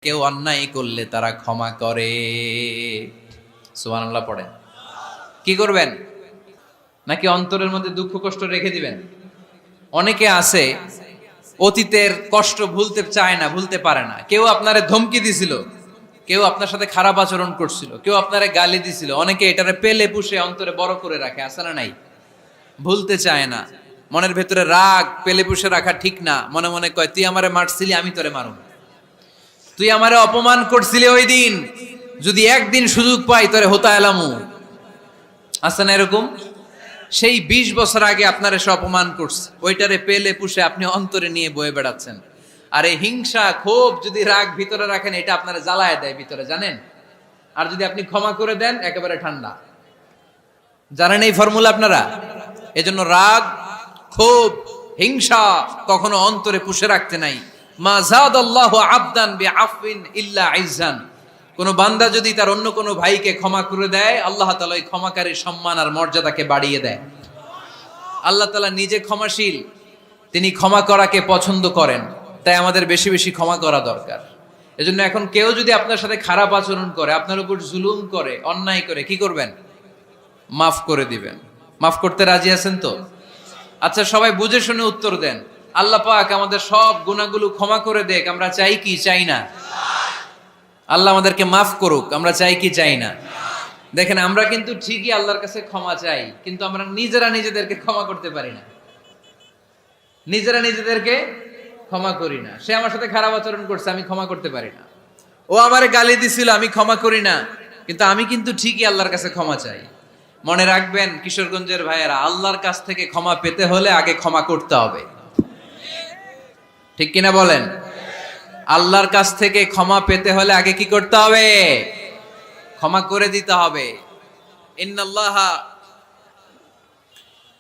কেউ অন্যায় করলে তারা ক্ষমা করে। সুবহানাল্লাহ পড়েন। কি করবেন? নাকি অন্তরের মধ্যে দুঃখ কষ্ট রেখে দিবেন? অনেকে আছে অতীতের কষ্ট ভুলতে চায় না, ভুলতে পারে না। কেউ আপনারে ধমকি দিছিল, কেউ আপনার সাথে খারাপ আচরণ করছিল, কেউ আপনারে গালি দিছিল, অনেকে এটারে পেলে পুষে অন্তরে বড় করে রাখে, আছে না নাই? ভুলতে চায় না। মনের ভেতরে রাগ পেলে পুষে রাখা ঠিক না। মনে মনে কয়, তুই আমারে মারছিলি, আমি তোরে মারুম। তুই আমারে অপমান করছিলি ওই দিন, যদি একদিন সুযোগ পাই তোরে হোতা এলামু। আছে না এরকম? সেই 20 বছর আগে আপনার এসে অপমান করছে, ওইটারে পেলে পুষে আপনি অন্তরে নিয়ে বয়ে বেড়াচ্ছেন। আর এই হিংসা ক্ষোভ যদি রাগ ভিতরে রাখেন, এটা আপনারা জ্বালায় দেয় ভিতরে, জানেন? আর যদি আপনি ক্ষমা করে দেন, একেবারে ঠান্ডা। জানেন এই ফর্মুলা আপনারা? এজন্য রাগ, ক্ষোভ, হিংসা কখনো অন্তরে পুষে রাখতে নাই। মা যাদাল্লাহু আবদান বিআফওয়িন ইল্লা ইজ্জান। কোন বান্দা যদি তার অন্য কোন ভাইকে ক্ষমা করে দেয়, আল্লাহ তাআলা ওই ক্ষমাকারীর সম্মান আর মর্যাদাকে বাড়িয়ে দেয়। আল্লাহ তাআলা নিজে ক্ষমাশীল, তিনি ক্ষমা করাকে পছন্দ করেন। তাই আমাদের বেশি বেশি ক্ষমা করা দরকার। এজন্য এখন কেউ যদি আপনার সাথে খারাপ আচরণ করে, আপনার উপর জুলুম করে, অন্যায় করে, কি করবেন? মাফ করে দিবেন। মাফ করতে রাজি আছেন তো? আচ্ছা, সবাই বুঝে শুনে উত্তর দেন। আল্লাহ পাক আমাদের সব গুনাহগুলো ক্ষমা করে দেখ, আমরা চাই কি চাই না? আল্লাহ আমাদেরকে মাফ করুক, আমরা চাই কি চাই না? দেখেন, আমরা কিন্তু ঠিকই আল্লাহর কাছে ক্ষমা চাই, কিন্তু আমরা নিজেরা নিজেদেরকে ক্ষমা করতে পারি না। নিজেরা নিজেদেরকে ক্ষমা করি না। সে আমার সাথে খারাপ আচরণ করছে, আমি ক্ষমা করতে পারি না। ও আমারে গালি দিছিল, আমি ক্ষমা করি না, কিন্তু আমি কিন্তু ঠিকই আল্লাহর কাছে ক্ষমা চাই। মনে রাখবেন কিশোরগঞ্জের ভাইয়েরা, আল্লাহর কাছ থেকে ক্ষমা পেতে হলে আগে ক্ষমা করতে হবে। ঠিক কিনা বলেন? আল্লাহর কাছ থেকে ক্ষমা পেতে হলে আগে কি করতে হবে? ক্ষমা করে দিতে হবে। ইন্নাল্লাহা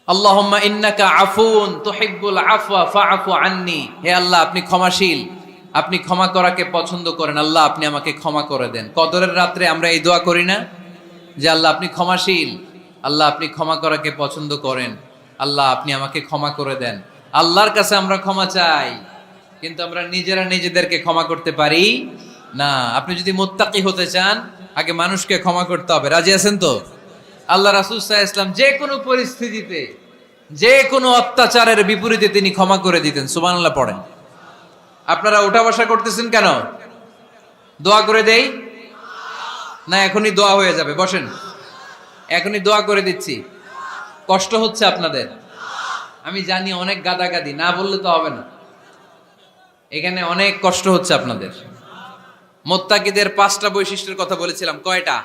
আল্লাহুম্মা ইন্নাকা আফুন তুহিব্বুল আফওয়া ফাআফু আন্নি। হে আল্লাহ, আপনি ক্ষমাশীল, আপনি ক্ষমা করাকে পছন্দ করেন। আল্লাহ, আপনি আমাকে ক্ষমা করে দেন। কদরের রাত্রে আমরা এই দোয়া করি না যে আল্লাহ আপনি ক্ষমাশীল, আল্লাহ আপনি ক্ষমা করাকে পছন্দ করেন, আল্লাহ আপনি আমাকে ক্ষমা করে দেন। আল্লাহর কাছে আমরা ক্ষমা চাই, কিন্তু আমরা নিজেরা নিজেদেরকে ক্ষমা করতে পারি না। আপনি যদি মুত্তাকি হতে চান, আগে মানুষকে ক্ষমা করতে হবে। রাজি আছেন তো? আল্লাহ রাসূল সাল্লাল্লাহু আলাইহি ওয়াসাল্লাম যে কোনো পরিস্থিতিতে, যে কোনো অত্যাচারের বিপরীতে তিনি ক্ষমা করে দিতেন। সুবহানাল্লাহ পড়েন। আপনারা ওঠা বসা করতেছেন কেন? দোয়া করে দেই না? এখনই দোয়া হয়ে যাবে, বসেন। এখনই দোয়া করে দিচ্ছি। কষ্ট হচ্ছে আপনাদের, আমি জানি, অনেক গাদাগাদি, না বললে তো হবে না। এখানে অনেক কষ্ট হচ্ছে আপনাদের। মুত্তাকিদের 5টা বৈশিষ্ট্যের কথা বলেছিলাম, কয়টা?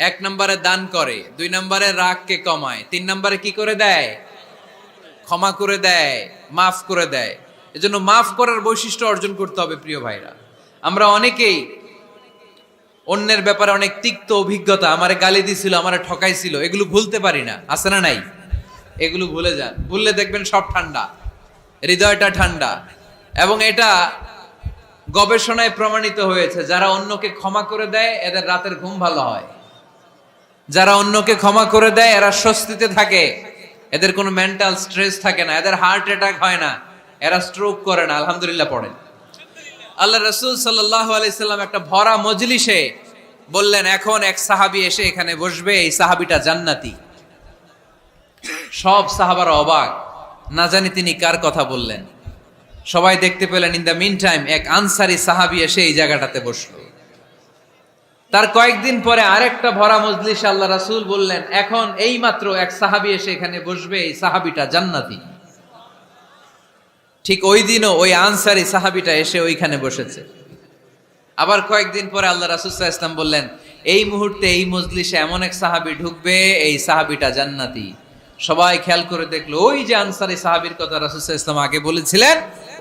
1 নম্বরে দান করে, 2 নম্বরে রাগকে কমায়, 3 নম্বরে কি করে দেয়? ক্ষমা করে দেয়, মাফ করে দেয়। এজন্য মাফ করার বৈশিষ্ট্য অর্জন করতে হবে প্রিয় ভাইরা। আমরা অনেকেই অন্যের ব্যাপারে অনেক তিক্ত অভিজ্ঞতা, আমারে গালি দিছিল, আমারে ঠকাইছিল, এগুলো ভুলতে পারি না। আছে না নাই? এগুলো ভুলে যান। ভুললে দেখবেন সব ঠান্ডা, হৃদয়টা ঠান্ডা। এবং এটা গবেষণায় প্রমাণিত হয়েছে, যারা অন্যকে ক্ষমা করে দেয় এদের রাতের ঘুম ভালো হয়। যারা অন্যকে ক্ষমা করে দেয় এরা স্বস্তিতে থাকে, এদের কোনো মেন্টাল স্ট্রেস থাকে না, এদের হার্ট অ্যাটাক হয় না, এরা স্ট্রোক করে না। আলহামদুলিল্লাহ পড়েন। আল্লাহ রাসূল সাল্লাল্লাহু আলাইহি সাল্লাম একটা ভরা মজলিসে বললেন, এখন এক সাহাবী এসে এখানে বসবে, এই সাহাবীটা জান্নাতি। সব সাহাবারা অবাক, না জানি তিনি কার কথা বললেন। সবাই দেখতে পেলেন, ইন দ্য মিন টাইম এক আনসারী সাহাবী এসে এই জায়গাটাতে বসলো। তার কয়েকদিন পরে আরেকটা ভরা মজলিসে আল্লাহ রাসূল বললেন, এখন এই মাত্র এক সাহাবী এসে এখানে বসবে, এই সাহাবীটা জান্নাতি। ঠিক ওই দিনও ওই আনসারী সাহাবীটা এসে ওইখানে বসেছে। আবার কয়েকদিন পরে আল্লাহ রাসূল সাল্লাল্লাহু আলাইহি ওয়াসাল্লাম বললেন, এই মুহূর্তে এই মজলিসে এমন এক সাহাবী ঢুকবে, এই সাহাবীটা জান্নাতি। সবাই খেয়াল করে দেখলো, ওই যে আনসারী সাহাবীর কথা রাসূল সাল্লাল্লাহু আলাইহি ওয়াসাল্লাম আগে বলেছিলেন,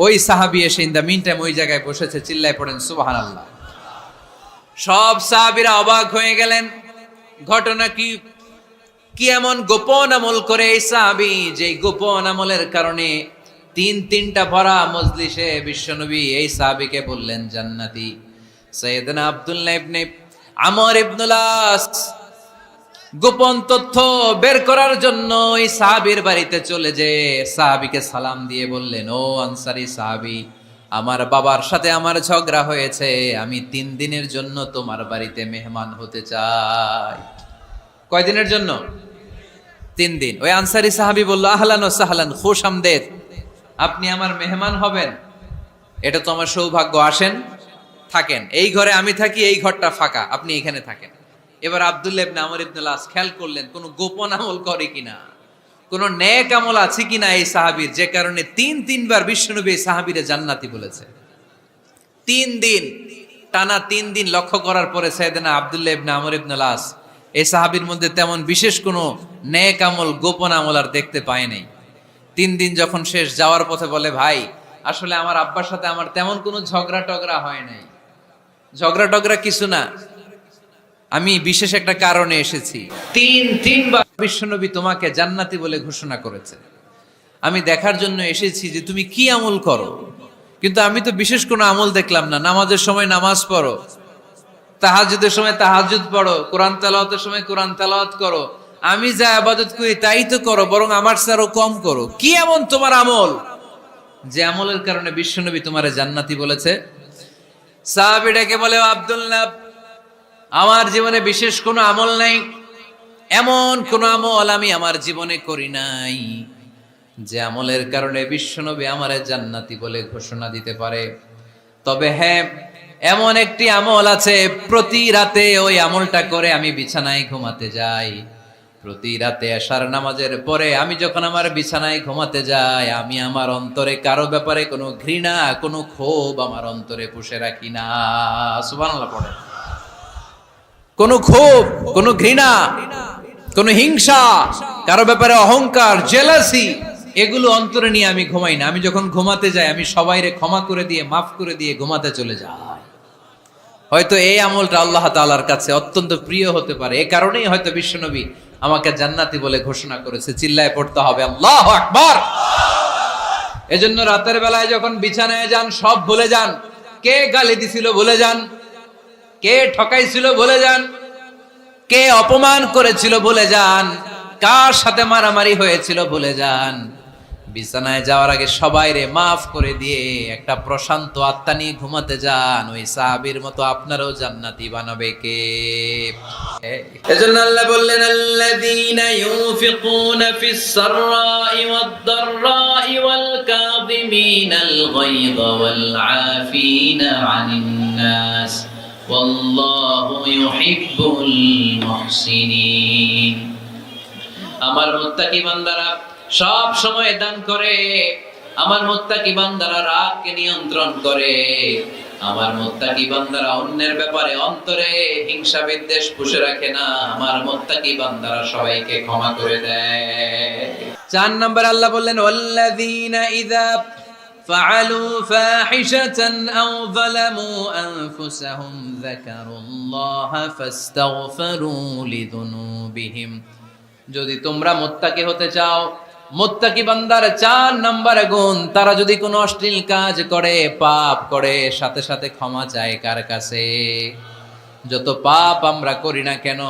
ওই সাহাবী এসে ইন দ্য মিন টাইম ওই জায়গায় বসেছে। চিল্লায় পড়েন সুবহানাল্লাহ। সব সাহাবীরা অবাক হয়ে গেলেন। ঘটনা কি? কি এমন গোপন আমল করে এই সাহাবী, যে গোপন আমলের কারণে তিনটা ভরা মজলিসে বিশ্বনবী এই সাহাবীকে বললেন জান্নাতি। সাইয়েদনা আব্দুল্লাহ ইবনে আমর ইবনুল আস গোপন তথ্য বের করার জন্য ওই সাহাবীর বাড়িতে চলে যে সাহাবীকে সালাম দিয়ে বললেন, ও আনসারী সাহাবী, আমার বাবার সাথে আমার ঝগড়া হয়েছে, আমি 3 দিনের জন্য তোমার বাড়িতে মেহমান হতে চাই। কয়দিনের জন্য? 3 দিন। ওই আনসারী সাহাবী বলল, আহলান ওয়া সাহলান, খুশ আমদেদ, আপনি আমার মেহমান হবেন, এটা তো আমার সৌভাগ্য, আসেন থাকেন, এই ঘরে আমি থাকি, এই ঘরটা ফাঁকা, আপনি এখানে থাকেন। এবার আব্দুল্লাহ ইবনে আমর ইবনে আল আস খেয়াল করলেন কোন গোপন আমল করে কিনা, কোন নেক আমল আছে কিনা এই সাহাবীর, যে কারণে 3 বার বিশ্বনবী এই সাহাবীরে জান্নাতি বলেছে। 3 দিন টানা 3 দিন লক্ষ্য করার পরে সাইয়েদনা আব্দুল্লাহ ইবনে আমর ইবনে আল আস এই সাহাবীর মধ্যে তেমন বিশেষ কোনো নেক আমল, গোপন আমল আর দেখতে পায় নাই। 3 দিন যখন শেষ, যাওয়ার পথে বলে, ভাই আসলে আমার আব্বার সাথে আমার তেমন কোনো ঝগড়া টগড়া হয় নাই, ঝগড়া টগড়া কিছু না, আমি বিশেষ একটা কারণে এসেছি। 3বার বিশ্বনবী তোমাকে জান্নাতি বলে ঘোষণা করেছে, আমি দেখার জন্য এসেছি যে তুমি কি আমল করো, কিন্তু আমি তো বিশেষ কোনো আমল দেখলাম না। নামাজের সময় নামাজ পড়ো, তাহাজ্জুদের সময় তাহাজ্জুদ পড়ো, কোরআন তেলাওয়াতের সময় কোরআন তেলাওয়াত করো, আমি যা ইবাদত করি তাই তো করো, বরং আমার চেয়ে আরো কম করো। কি এমন তোমার আমল যে আমলের কারণে বিশ্বনবী তোমারে জান্নাতি বলেছে? সাহাবীটাকে বলে, আব্দুল্লাহ, আমার জীবনে বিশেষ কোনো আমল নাই, এমন কোন আমল আমি আমার জীবনে করি নাই যে আমলের কারণে বিশ্বনবী আমারে জান্নাতি বলে ঘোষণা দিতে পারে। তবে হ্যাঁ, এমন একটি আমল আছে, প্রতি রাতে ওই আমলটা করে আমি বিছানায় ঘুমাতে যাই। প্রতি রাতে এশার নামাজের পরে আমি যখন আমার বিছানায় ঘুমাতে যাই, আমি আমার অন্তরে কারো ব্যাপারে কোনো ঘৃণা, কোনো ক্ষোভ আমার অন্তরে পুষে রাখি না। সুবহানাল্লাহ পড়ে। কোনো ক্ষোভ, কোনো ঘৃণা, কোনো হিংসা, কারো ব্যাপারে অহংকার, জেলাসি, এগুলো অন্তরে নিয়ে আমি ঘুমাই না। আমি যখন ঘুমাতে যাই, আমি সবাইরে ক্ষমা করে দিয়ে, মাফ করে দিয়ে ঘুমাতে চলে যাই। হয়তো এই আমলটা আল্লাহ তাআলার কাছে অত্যন্ত প্রিয় হতে পারে, এ কারণেই হয়তো বিশ্বনবী আমাকে জান্নাতি বলে ঘোষণা করেছে। চিল্লায় পড়তে হবে আল্লাহু আকবার। এজন্য রাতের বেলায় যখন বিছানায় যান, সব ভুলে যান। কে গালি দিছিল ভুলে যান, কে ঠকাইছিল ভুলে যান, কে অপমান করেছিল ভুলে যান, কার সাথে মারামারি হয়েছিল ভুলে যান। বিছানায় যাওয়ার আগে সবাইরে মাফ করে দিয়ে একটা প্রশান্ত আত্মা নিয়ে ঘুমাতে যান। ওই সাহাবীর মতো আপনারও জান্নাতি বানাবে কে? এজন্য আল্লাহ বললেন, আল্লাযীনা ইউনফিকুনা ফিস সাররাই ওয়াদ দাররাই ওয়াল কাযিমিনাল গায়যা ওয়াল আফিনা আনিন নাস ওয়াল্লাহু ইউহিব্বুল মুহসিনিন। আমার মুত্তাকি বান্দারা সব সময় দান করে, আমার মুত্তাকি বান্দারা রাগকে নিয়ন্ত্রণ করে, আমার মুত্তাকি বান্দারা অন্যের ব্যাপারে অন্তরে হিংসা বিদ্বেষ পুষে রাখে না, আমার মুত্তাকি বান্দারা সবাইকে ক্ষমা করে দেয়। 4 নম্বর আল্লাহ বললেন, ওয়াল্লাযীনা ইযা ফাআলু ফাহিশাতান আও যালামু আনফুসাহুম যাকারুল্লাহা ফাস্তাগফিরু লিযুনুবিহিম। যদি তোমরা মুত্তাকি হতে চাও, মুত্তাকি বান্দার 4 নম্বর গুণ, তারা যদি কোনো অশ্লীল কাজ করে, পাপ করে, সাথে সাথে ক্ষমা চায় কার কাছে? যত পাপ আমরা করি না কেন,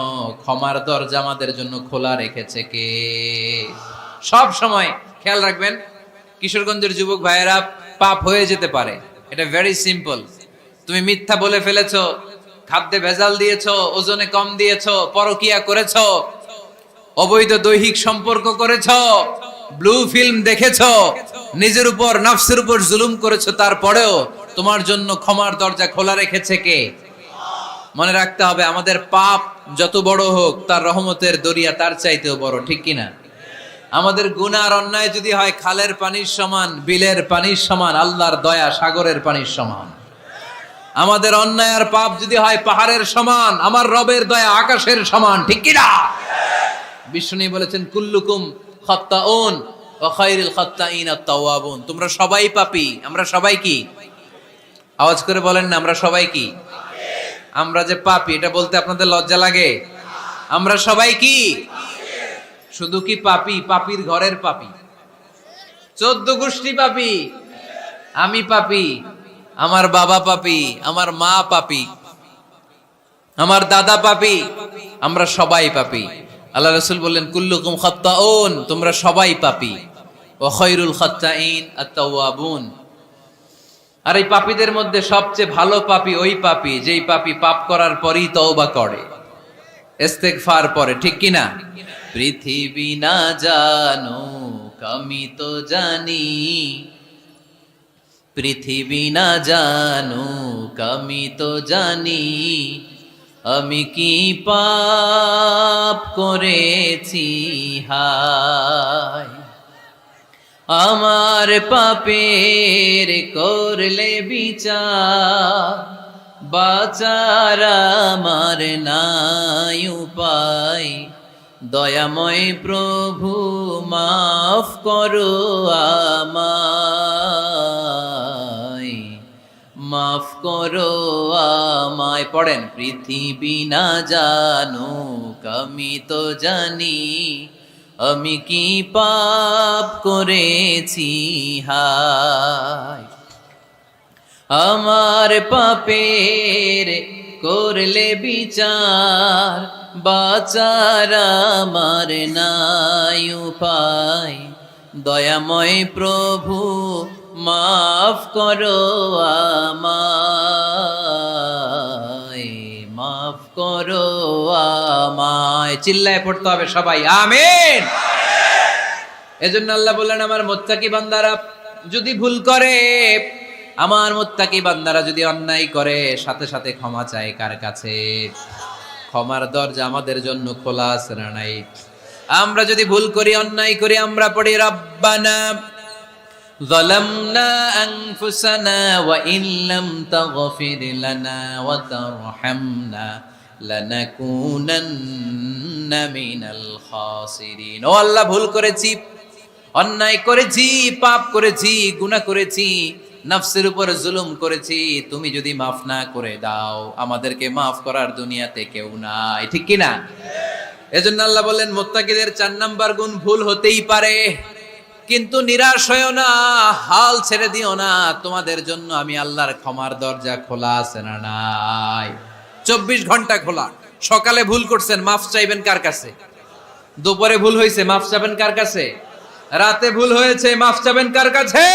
ক্ষমার দরজা আমাদের জন্য খোলা রেখেছে কে? সব সময় খেয়াল রাখবেন, কিশোরগঞ্জের যুবক ভাইয়েরা, পাপ হয়ে যেতে পারে, এটা ভেরি সিম্পল। তুমি মিথ্যা বলে ফেলেছো, খাদ্যে ভেজাল দিয়েছো, ওজনে কম দিয়েছো, পরকিয়া করেছো, অবৈধ দৈহিক সম্পর্ক করেছ, ব্লু ফিল্ম দেখেছ, নিজের উপর নফসের উপর জুলুম করেছো, তারপরেও তোমার জন্য ক্ষমার দরজা খোলা রেখেছে কে? মনে রাখতে হবে, আমাদের পাপ যত বড় হোক, তার রহমতের দরিয়া তার চাইতেও বড়, ঠিক কিনা? আমাদের গুনাহ আর অন্যায় যদি হয় খালের পানির সমান, বিলের পানির সমান, আল্লাহর দয়া সাগরের পানির সমান। আমাদের অন্যায় আর পাপ যদি হয় পাহাড়ের সমান, আমার রবের দয়া আকাশের সমান, ঠিক কিনা? বিষ্ণু বলেছেন, কুল্লুকুম খাত্তাউন ওয়া খায়রুল খাত্তাইন আত-তাওয়াবুন। তোমরা সবাই পাপী, আমরা সবাই কি? আওয়াজ করে বলেন না, আমরা সবাই কি? আমরা যে পাপী, এটা বলতে আপনাদের লজ্জা লাগে? আমরা সবাই কি? শুধু কি পাপী? পাপীর ঘরের পাপী, 14 গোষ্ঠী পাপী। আমি পাপী, আমার বাবা পাপী, আমার মা পাপী, আমার দাদা পাপী, আমরা সবাই পাপী। আল্লাহ রাসূল বললেন, কুল্লুকুম খাত্তাউন, তোমরা সবাই পাপী, ওয়া খায়রুল খাত্তাইন আত-তাওয়াবুন, আর এই পাপীদের মধ্যে সবচেয়ে ভালো পাপী ওই পাপী যেই পাপী পাপ করার পরই তওবা করে, ইস্তেগফার পড়ে, ঠিক কিনা? পৃথিবী না জানুক আমি তো জানি, পৃথিবী না জানুক আমি তো জানি, আমি কি পাপ করেছি হায়। আমার পাপের করলে বিচার, বাঁচার আমার নাই উপায়, দয়াময় প্রভু মাফ করো আমায়, মাফ করো আমায়। পড়েন, পৃথিবী না জানুক আমি তো জানি, আমি কি পাপ করেছি হায়। আমার পাপের করলে বিচার, বাঁচার আমার নাই উপায়, দয়াময় প্রভু মাফ করো আমায়, মাফ করো আমায়। চিল্লায় পড়তে হবে সবাই, আমিন। এজন্য আল্লাহ বললেন, আমার মুত্তাকি বান্দারা যদি ভুল করে, আমার মুত্তাকি বান্দারা যদি অন্যায় করে, সাথে সাথে ক্ষমা চায় কার কাছে? ক্ষমার দরজা আমাদের জন্য খোলা আছে না নাই? আমরা যদি ভুল করি, অন্যায় করি, আমরা পড়ি রব্বানা যালামনা আনফুসানা ওয়া ইন লাম তাগফির লানা ওয়া তারহামনা লানাকুনান্না মিনাল খাসিরিন। ও আল্লাহ, ভুল করেছি, অন্যায় করেছি, পাপ করেছি, গুনাহ করেছি, নফসের উপর জুলুম করেছি, তুমি যদি মাফ না করে দাও, আমাদেরকে মাফ করার দুনিয়াতে কেউ নাই, ঠিক কি না? এজন্য আল্লাহ বললেন, মুত্তাকিদের 4 নাম্বার গুণ, ভুল হতেই পারে কিন্তু নিরাশ হয়ো না, হাল ছেড়ে দিও না, তোমাদের জন্য আমি আল্লাহর ক্ষমার দরজা খোলা আছে না নাই? 24 ঘন্টা খোলা। সকালে ভুল করছেন, মাফ চাইবেন কার কাছে? দুপুরে ভুল হয়েছে, মাফ চাইবেন কার কাছে? রাতে ভুল হয়েছে, মাফ চাইবেন কার কাছে?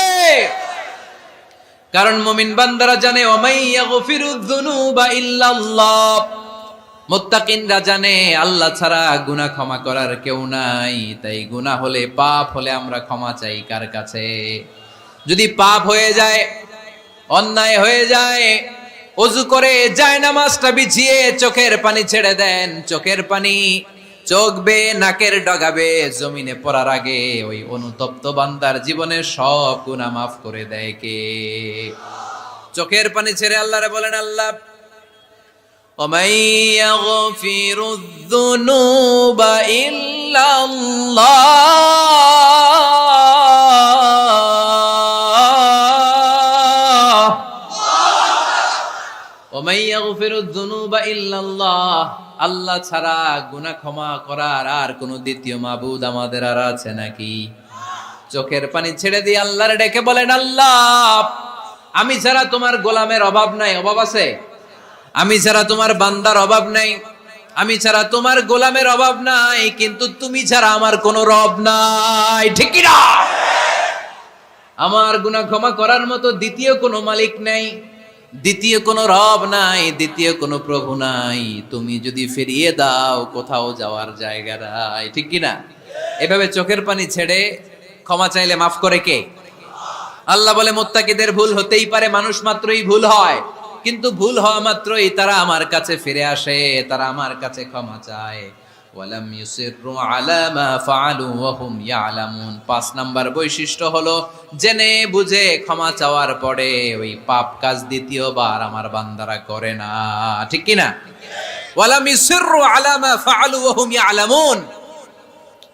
কারণ মুমিন বান্দারা জানে, ওমাই ইয়াগফিরুয যুনুবা ইল্লাল্লাহ। মুত্তাকিনরা জানে আল্লাহ ছাড়া গুনাহ ক্ষমা করার কেউ নাই। তাই গুনাহ হলে, পাপ হলে আমরা ক্ষমা চাই কার কাছে? যদি পাপ হয়ে যায়, অন্যায় হয়ে যায়, ওযু করে জায়নামাজটা বিছিয়ে চোখের পানি ছেড়ে দেন। চোখের পানি চোখ বেয়ে নাকের ডগাবে জমিনে পড়ার আগে ওই অনুতপ্ত বান্দার জীবনের সব গুনাহ মাফ করে দেয় কে? চোখের পানি ছেড়ে আল্লাহরে বলেন, আল্লাহ وَمَن يَغْفِرُ الذُّنُوبَ إِلَّا اللَّهُ وَمَن يَغْفِرُ الذُّنُوبَ إِلَّا اللَّهُ। আল্লাহ ছাড়া গুনাহ ক্ষমা করার আর কোন দ্বিতীয় মাবুদ আমাদের আর আছে নাকি? চোখের পানি ছেড়ে দিয়ে আল্লাহরে ডেকে বলেন, আল্লাহ, আমি ছাড়া তোমার গোলামের অভাব নাই। অভাব আছে? আমি ছাড়া তোমার বান্দার অভাব নাই, আমি ছাড়া তোমার গোলামের অভাব নাই, কিন্তু তুমি ছাড়া আমার কোনো রব নাই, ঠিক কি না? আমার গুনাহ ক্ষমা করার মতো দ্বিতীয় কোনো মালিক নাই, দ্বিতীয় কোনো রব নাই, দ্বিতীয় কোনো প্রভু নাই। তুমি যদি ফিরিয়ে দাও, কোথাও যাওয়ার জায়গা নাই, ঠিক কি না? এভাবে চোখের পানি ছেড়ে ক্ষমা চাইলে মাফ করে কে? আল্লাহ বলে, মুত্তাকিদের ভুল হতেই পারে, মানুষ মাত্রই ভুল হয়, কিন্তু ভুল হওয়া মাত্রই তারা আমার কাছে ফিরে আসে, তারা আমার কাছে ক্ষমা চায়। ওয়ালাম ইউসিররু আলা মা ফাআলু ওয়া হুম ইয়ালামুন। 5 নাম্বার বৈশিষ্ট্য হলো, জেনে বুঝে ক্ষমা চাওয়ার পরে ওই পাপ কাজ দ্বিতীয়বার আমার বান্দারা করে না, ঠিক কি না? ওয়ালাম ইউসিররু আলা মা ফাআলু ওয়া হুম ইয়ালামুন।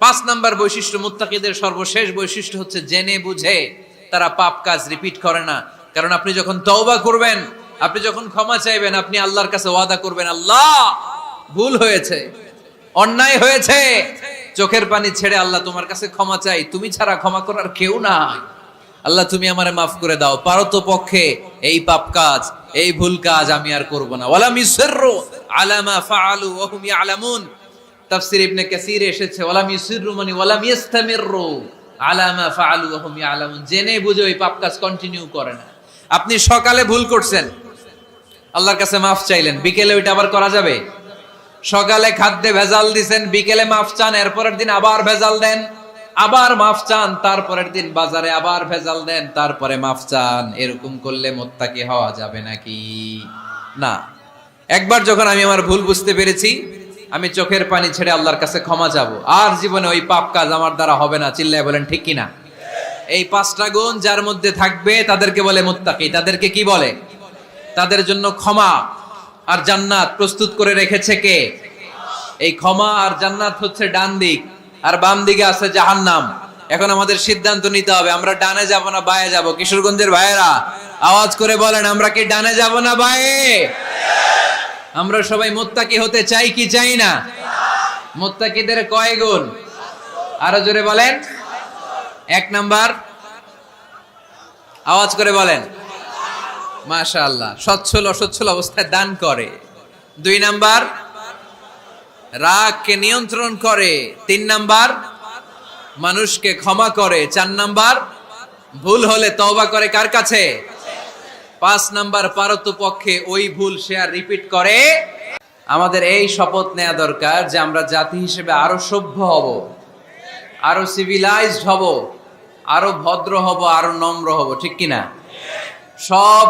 5 নাম্বার বৈশিষ্ট্য, মুত্তাকিদের সর্বশেষ বৈশিষ্ট্য হচ্ছে জেনে বুঝে তারা পাপ কাজ রিপিট করে না। কারণ আপনি যখন তওবা করবেন, আপনি যখন ক্ষমা চাইবেন, আপনি আল্লাহর কাছে ওয়াদা করবেন, আল্লাহ ভুল হয়েছে, অন্যায় হয়েছে, চোখের পানি ছেড়ে আল্লাহ তোমার কাছে ক্ষমা চাই, তুমি ছাড়া ক্ষমা করার কেউ নাই, আল্লাহ তুমি আমারে মাফ করে দাও, পারতো পক্ষে এই পাপ কাজ, এই ভুল কাজ আমি আর করব না। ওয়ালাম ইউসিররু আলা মা ফাআলু ওয়া হুম ইয়ালামুন। তাফসীর ইবনে কাসীর এসেছে, ওয়ালাম ইউসিররু মানে ওয়ালাম ইস্তামিররু আলা মা ফাআলু ওয়া হুম ইয়ালামুন, জেনে বুঝে ওই পাপ কাজ কন্টিনিউ করে না। আপনি সকালে ভুল করছেন, আল্লাহর কাছে মাফ চাইলেন, বিকেলে ওইটা আবার করা যাবে? সকালে খাদ্যে ভেজাল দিছেন, বিকেলে মাফ চান, এরপরের দিন আবার ভেজাল দেন, আবার মাফ চান, তারপরের দিন বাজারে আবার ভেজাল দেন, তারপরে মাফ চান। এরকম করলে মুত্তাকি হওয়া যাবে নাকি? না। একবার যখন আমি আমার ভুল বুঝতে পেরেছি, আমি চোখের পানি ছেড়ে আল্লাহর কাছে ক্ষমা চাবো, আর জীবনে ওই পাপ কাজ আমার দ্বারা হবে না। চিল্লায় বলেন ঠিক কিনা? এই 5টা গুণ যার মধ্যে থাকবে তাদেরকে বলে মুত্তাকি। তাদেরকে কি বলে? তাদের জন্য ক্ষমা আর জান্নাত প্রস্তুত করে রেখেছে কে? এই ক্ষমা আর জান্নাত হচ্ছে ডান দিক, আর বাম দিকে আছে জাহান্নাম। এখন আমাদের সিদ্ধান্ত নিতে হবে, আমরা ডানে যাব না বায়ে যাব। কিশোরগঞ্জের ভাইয়েরা আওয়াজ করে বলেন, আমরা কি ডানে যাব না বায়ে? আমরা সবাই মুত্তাকি হতে চাই কি চাই না? মুত্তাকিদের কয় গুণ? আরো জোরে বলেন। 1 নাম্বার, আওয়াজ করে বলেন। মাশাআল্লাহ, সচ্ছল অসচ্ছল অবস্থায় দান করে। 2 নাম্বার, রাগকে নিয়ন্ত্রণ করে। 3 নাম্বার, মানুষকে ক্ষমা করে। 4 নাম্বার, ভুল হলে তওবা করে কার কাছে? 5 নাম্বার, পারতপক্ষে ওই ভুল সে আর রিপিট করে। আমাদের এই শপথ নেওয়া দরকার যে আমরা জাতি হিসেবে আরো সভ্য হব, আরো সিভিলাইজড হব, আরো ভদ্র হব, আরো নম্র হব। ঠিক কিনা? সব